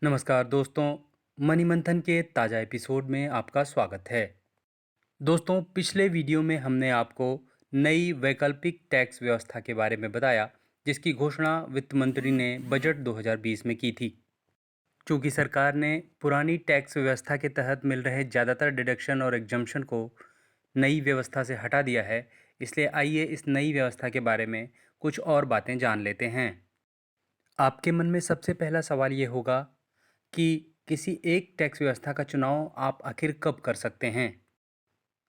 नमस्कार दोस्तों, मनी मंथन के ताज़ा एपिसोड में आपका स्वागत है। दोस्तों, पिछले वीडियो में हमने आपको नई वैकल्पिक टैक्स व्यवस्था के बारे में बताया, जिसकी घोषणा वित्त मंत्री ने बजट 2020 में की थी। चूंकि सरकार ने पुरानी टैक्स व्यवस्था के तहत मिल रहे ज़्यादातर डिडक्शन और एग्जम्पशन को नई व्यवस्था से हटा दिया है, इसलिए आइए इस नई व्यवस्था के बारे में कुछ और बातें जान लेते हैं। आपके मन में सबसे पहला सवाल ये होगा कि किसी एक टैक्स व्यवस्था का चुनाव आप आखिर कब कर सकते हैं।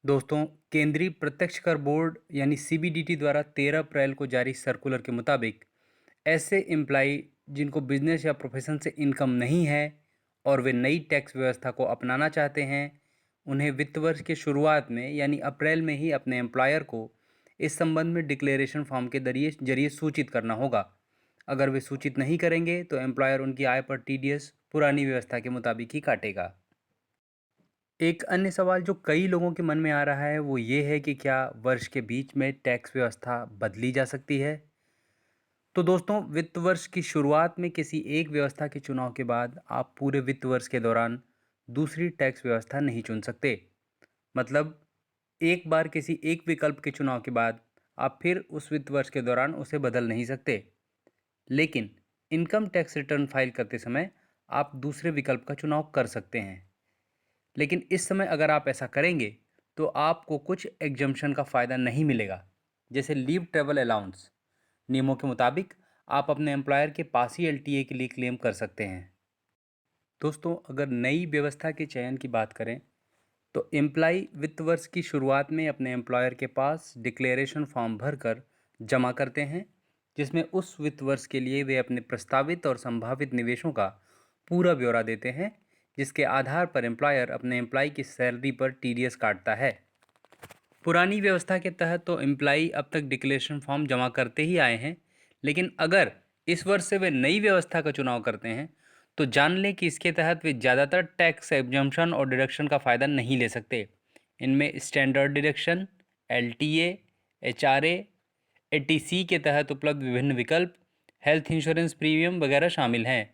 दोस्तों, केंद्रीय प्रत्यक्ष कर बोर्ड यानी सीबीडीटी द्वारा 13 अप्रैल को जारी सर्कुलर के मुताबिक ऐसे एम्प्लाई जिनको बिजनेस या प्रोफेशन से इनकम नहीं है और वे नई टैक्स व्यवस्था को अपनाना चाहते हैं, उन्हें वित्त वर्ष के शुरुआत में यानी अप्रैल में ही अपने एम्प्लॉयर को इस संबंध में डिक्लेरेशन फॉर्म के जरिए सूचित करना होगा। अगर वे सूचित नहीं करेंगे तो एम्प्लॉयर उनकी आय पर टीडीएस पुरानी व्यवस्था के मुताबिक ही काटेगा। एक अन्य सवाल जो कई लोगों के मन में आ रहा है वो ये है कि क्या वर्ष के बीच में टैक्स व्यवस्था बदली जा सकती है। तो दोस्तों, वित्त वर्ष की शुरुआत में किसी एक व्यवस्था के चुनाव के बाद आप पूरे वित्त वर्ष के दौरान दूसरी टैक्स व्यवस्था नहीं चुन सकते। मतलब, एक बार किसी एक विकल्प के चुनाव के बाद आप फिर उस वित्त वर्ष के दौरान उसे बदल नहीं सकते। लेकिन इनकम टैक्स रिटर्न फाइल करते समय आप दूसरे विकल्प का चुनाव कर सकते हैं। लेकिन इस समय अगर आप ऐसा करेंगे तो आपको कुछ एग्जम्पशन का फ़ायदा नहीं मिलेगा, जैसे लीव ट्रैवल अलाउंस। नियमों के मुताबिक आप अपने एम्प्लॉयर के पास ही एलटीए के लिए क्लेम कर सकते हैं। दोस्तों, अगर नई व्यवस्था के चयन की बात करें तो एम्प्लॉय वित्त वर्ष की शुरुआत में अपने एम्प्लॉयर के पास डिक्लेरेशन फॉर्म भरकर जमा करते हैं, जिसमें उस वित्त वर्ष के लिए वे अपने प्रस्तावित और संभावित निवेशों का पूरा ब्यौरा देते हैं, जिसके आधार पर एम्प्लॉयर अपने एम्प्लॉय की सैलरी पर टीडीएस काटता है। पुरानी व्यवस्था के तहत तो एम्प्लॉय अब तक डिक्लेरेशन फॉर्म जमा करते ही आए हैं, लेकिन अगर इस वर्ष से वे नई व्यवस्था का चुनाव करते हैं तो जान लें कि इसके तहत वे ज़्यादातर टैक्स एग्जम्पशन और डिडक्शन का फ़ायदा नहीं ले सकते। इनमें standard deduction, LTA, HRA, ATC के तहत उपलब्ध विभिन्न विकल्प, हेल्थ इंश्योरेंस प्रीमियम वगैरह शामिल हैं।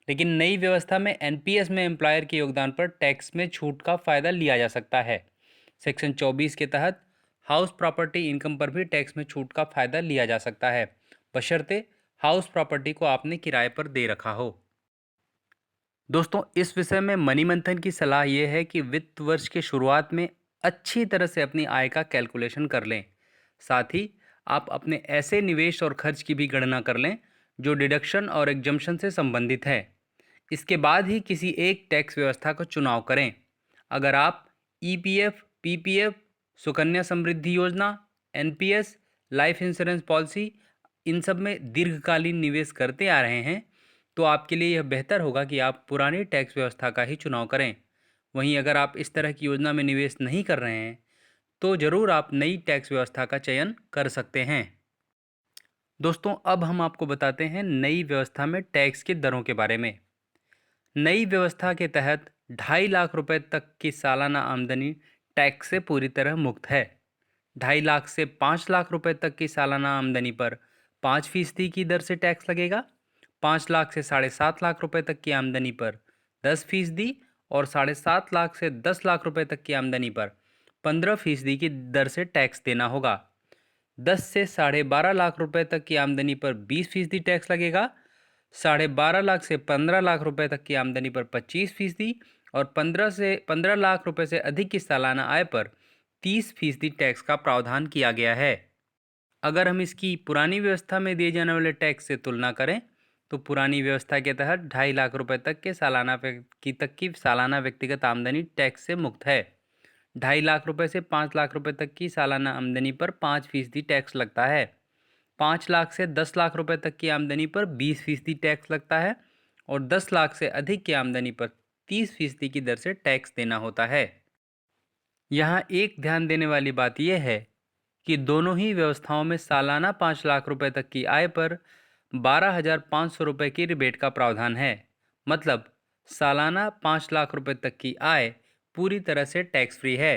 लेकिन नई व्यवस्था में एनपीएस में एम्प्लॉयर के योगदान पर टैक्स में छूट का फ़ायदा लिया जा सकता है। सेक्शन 24 के तहत हाउस प्रॉपर्टी इनकम पर भी टैक्स में छूट का फ़ायदा लिया जा सकता है, बशर्ते हाउस प्रॉपर्टी को आपने किराए पर दे रखा हो। दोस्तों, इस विषय में मनी मंथन की सलाह यह है कि वित्त वर्ष के शुरुआत में अच्छी तरह से अपनी आय का कैलकुलेशन कर लें। साथ ही आप अपने ऐसे निवेश और खर्च की भी गणना कर लें जो डिडक्शन और एग्जम्पशन से संबंधित है। इसके बाद ही किसी एक टैक्स व्यवस्था का चुनाव करें। अगर आप ईपीएफ, पीपीएफ, सुकन्या समृद्धि योजना, एनपीएस, लाइफ इंश्योरेंस पॉलिसी, इन सब में दीर्घकालीन निवेश करते आ रहे हैं तो आपके लिए यह बेहतर होगा कि आप पुरानी टैक्स व्यवस्था का ही चुनाव करें। वहीं अगर आप इस तरह की योजना में निवेश नहीं कर रहे हैं तो ज़रूर आप नई टैक्स व्यवस्था का चयन कर सकते हैं। दोस्तों, अब हम आपको बताते हैं नई व्यवस्था में टैक्स की दरों के बारे में। नई व्यवस्था के तहत 2.5 लाख रुपए तक की सालाना आमदनी टैक्स से पूरी तरह मुक्त है। 2.5 लाख से 5 लाख रुपए तक की सालाना आमदनी पर 5% की दर से टैक्स लगेगा। 5 लाख से 7.5 लाख रुपए तक की आमदनी पर 10% और 7.5 लाख से 10 लाख रुपए तक की आमदनी पर 15% की दर से टैक्स देना होगा। 10 से 12.5 लाख रुपए तक की आमदनी पर 20% टैक्स लगेगा। 12.5 लाख से 15 लाख रुपए तक की आमदनी पर 25% और 15 लाख रुपए से अधिक की सालाना आय पर 30% टैक्स का प्रावधान किया गया है। अगर हम इसकी पुरानी व्यवस्था में दिए जाने वाले टैक्स से तुलना करें तो पुरानी व्यवस्था के तहत 2.5 लाख रुपए तक की सालाना व्यक्तिगत आमदनी टैक्स से मुक्त है। 2.5 लाख रुपए से 5 लाख रुपए तक की सालाना आमदनी पर 5% टैक्स लगता है। 5 लाख से 10 लाख रुपए तक की आमदनी पर 20% टैक्स लगता है और 10 लाख से अधिक की आमदनी पर 30% की दर से टैक्स देना होता है। यहाँ एक ध्यान देने वाली बात यह है कि दोनों ही व्यवस्थाओं में सालाना 5 लाख रुपए तक की आय पर 12,500 रुपये की रिबेट का प्रावधान है। मतलब, सालाना 5 लाख रुपए तक की आय पूरी तरह से टैक्स फ्री है।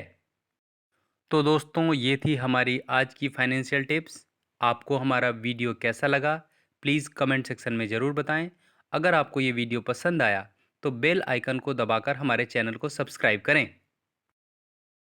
तो दोस्तों, ये थी हमारी आज की फाइनेंशियल टिप्स। आपको हमारा वीडियो कैसा लगा प्लीज़ कमेंट सेक्शन में ज़रूर बताएं। अगर आपको ये वीडियो पसंद आया तो बेल आइकन को दबाकर हमारे चैनल को सब्सक्राइब करें।